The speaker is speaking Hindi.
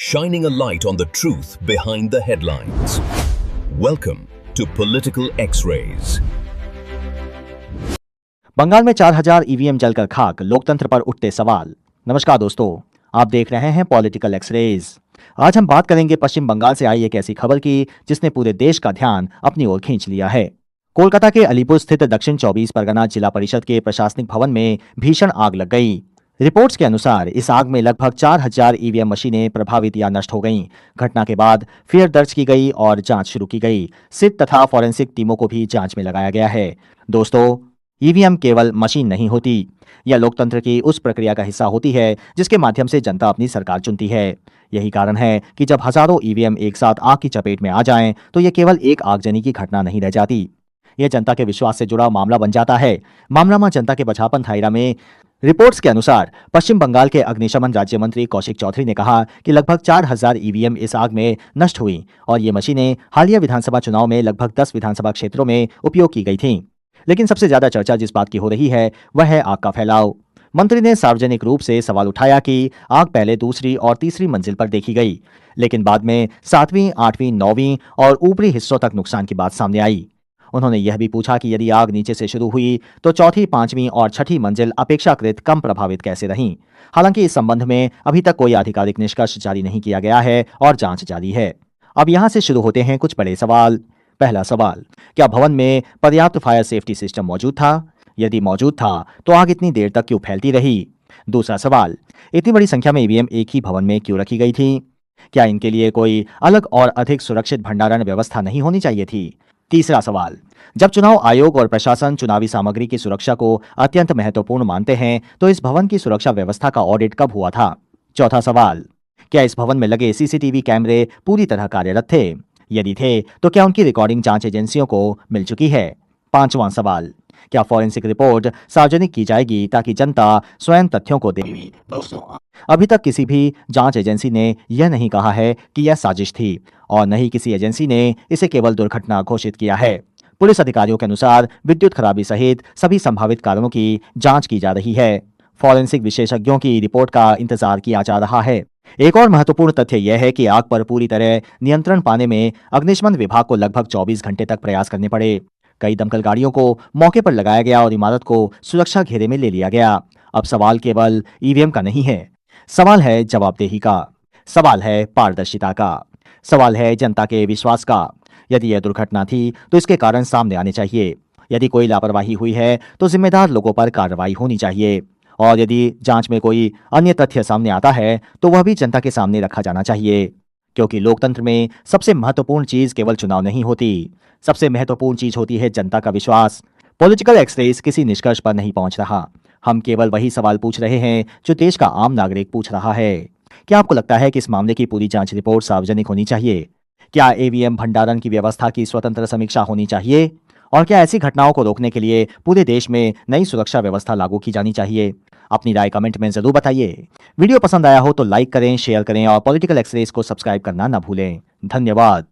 shining a light on the truth behind the headlines. Welcome to Political X-Rays. Bengal में 4000 ईवीएम जलकर खाक, लोकतंत्र पर उठते सवाल। नमस्कार दोस्तों, आप देख रहे हैं पॉलिटिकल एक्सरेज। आज हम बात करेंगे पश्चिम बंगाल से आई एक ऐसी खबर की जिसने पूरे देश का ध्यान अपनी ओर खींच लिया है। कोलकाता के अलीपुर स्थित दक्षिण 24 परगना जिला परिषद के प्रशासनिक भवन में भीषण आग लग गई। रिपोर्ट्स के अनुसार इस आग में लगभग 4000 ईवीएम मशीनें प्रभावित या नष्ट हो गईं। घटना के बाद फिर दर्ज की गई और जांच शुरू की गई। सिट तथा फॉरेंसिक टीमों को भी जांच में लगाया गया है। दोस्तों, ईवीएम केवल मशीन नहीं होती, यह लोकतंत्र की उस प्रक्रिया का हिस्सा होती है जिसके माध्यम से जनता अपनी सरकार चुनती है। यही कारण है कि जब हजारों ईवीएम एक साथ आग की चपेट में आ जाएं, तो यह केवल एक आगजनी की घटना नहीं रह जाती, यह जनता के विश्वास से जुड़ा मामला बन जाता है। मामला में जनता के बचापन थायरा में रिपोर्ट्स के अनुसार पश्चिम बंगाल के अग्निशमन राज्य मंत्री कौशिक चौधरी ने कहा कि लगभग 4000 ईवीएम इस आग में नष्ट हुई और ये मशीनें हालिया विधानसभा चुनाव में लगभग 10 विधानसभा क्षेत्रों में उपयोग की गई थीं। लेकिन सबसे ज्यादा चर्चा जिस बात की हो रही है वह है आग का फैलाव। मंत्री ने सार्वजनिक रूप से सवाल उठाया कि आग पहले दूसरी और तीसरी मंजिल पर देखी गई, लेकिन बाद में 7वीं, 8वीं, 9वीं और ऊपरी हिस्सों तक नुकसान की बात सामने आई। उन्होंने यह भी पूछा कि यदि आग नीचे से शुरू हुई तो चौथी, 5वीं और 6ठी मंजिल अपेक्षाकृत कम प्रभावित कैसे रहीं। हालांकि इस संबंध में अभी तक कोई आधिकारिक निष्कर्ष जारी नहीं किया गया है और जांच जारी है। अब यहां से शुरू होते हैं कुछ बड़े सवाल। पहला सवाल, क्या भवन में पर्याप्त फायर सेफ्टी सिस्टम मौजूद था? यदि मौजूद था तो आग इतनी देर तक क्यों फैलती रही? दूसरा सवाल, इतनी बड़ी संख्या में ईवीएम एक ही भवन में क्यों रखी गई थी? क्या इनके लिए कोई अलग और अधिक सुरक्षित भंडारण व्यवस्था नहीं होनी चाहिए थी? तीसरा सवाल, जब चुनाव आयोग और प्रशासन चुनावी सामग्री की सुरक्षा को अत्यंत महत्वपूर्ण मानते हैं तो इस भवन की सुरक्षा व्यवस्था का ऑडिट कब हुआ था? चौथा सवाल, क्या इस भवन में लगे सीसीटीवी कैमरे पूरी तरह कार्यरत थे? यदि थे तो क्या उनकी रिकॉर्डिंग जांच एजेंसियों को मिल चुकी है? पांचवां सवाल, क्या फॉरेंसिक रिपोर्ट सार्वजनिक की जाएगी ताकि जनता स्वयं तथ्यों को देखे? अभी तक किसी भी जांच एजेंसी ने यह नहीं कहा है कि यह साजिश थी और न ही किसी एजेंसी ने इसे केवल दुर्घटना घोषित किया है। पुलिस अधिकारियों के अनुसार विद्युत खराबी सहित सभी संभावित कारणों की जांच की जा रही है। फॉरेंसिक विशेषज्ञों की रिपोर्ट का इंतजार किया जा रहा है। एक और महत्वपूर्ण तथ्य यह है कि आग पर पूरी तरह नियंत्रण पाने में अग्निशमन विभाग को लगभग 24 घंटे तक प्रयास करने पड़े। कई दमकल गाड़ियों को मौके पर लगाया गया और इमारत को सुरक्षा घेरे में ले लिया गया। अब सवाल केवल ईवीएम का नहीं है, सवाल है जवाबदेही का, सवाल है पारदर्शिता का, सवाल है जनता के विश्वास का। यदि यह दुर्घटना थी तो इसके कारण सामने आने चाहिए। यदि कोई लापरवाही हुई है तो जिम्मेदार लोगों पर कार्रवाई होनी चाहिए और यदि जांच में कोई अन्य तथ्य सामने आता है तो वह भी जनता के सामने रखा जाना चाहिए, क्योंकि लोकतंत्र में सबसे महत्वपूर्ण चीज केवल चुनाव नहीं होती, सबसे महत्वपूर्ण चीज होती है जनता का विश्वास। पॉलिटिकल एक्सरेज किसी निष्कर्ष पर नहीं पहुंच रहा, हम केवल वही सवाल पूछ रहे हैं जो देश का आम नागरिक पूछ रहा है। क्या आपको लगता है कि इस मामले की पूरी जांच रिपोर्ट सार्वजनिक होनी चाहिए? क्या ईवीएम भंडारण की व्यवस्था की स्वतंत्र समीक्षा होनी चाहिए? और क्या ऐसी घटनाओं को रोकने के लिए पूरे देश में नई सुरक्षा व्यवस्था लागू की जानी चाहिए? अपनी राय कमेंट में जरूर बताइए। वीडियो पसंद आया हो तो लाइक करें, शेयर करें और पॉलिटिकल एक्सरेज को सब्सक्राइब करना न भूलें। धन्यवाद।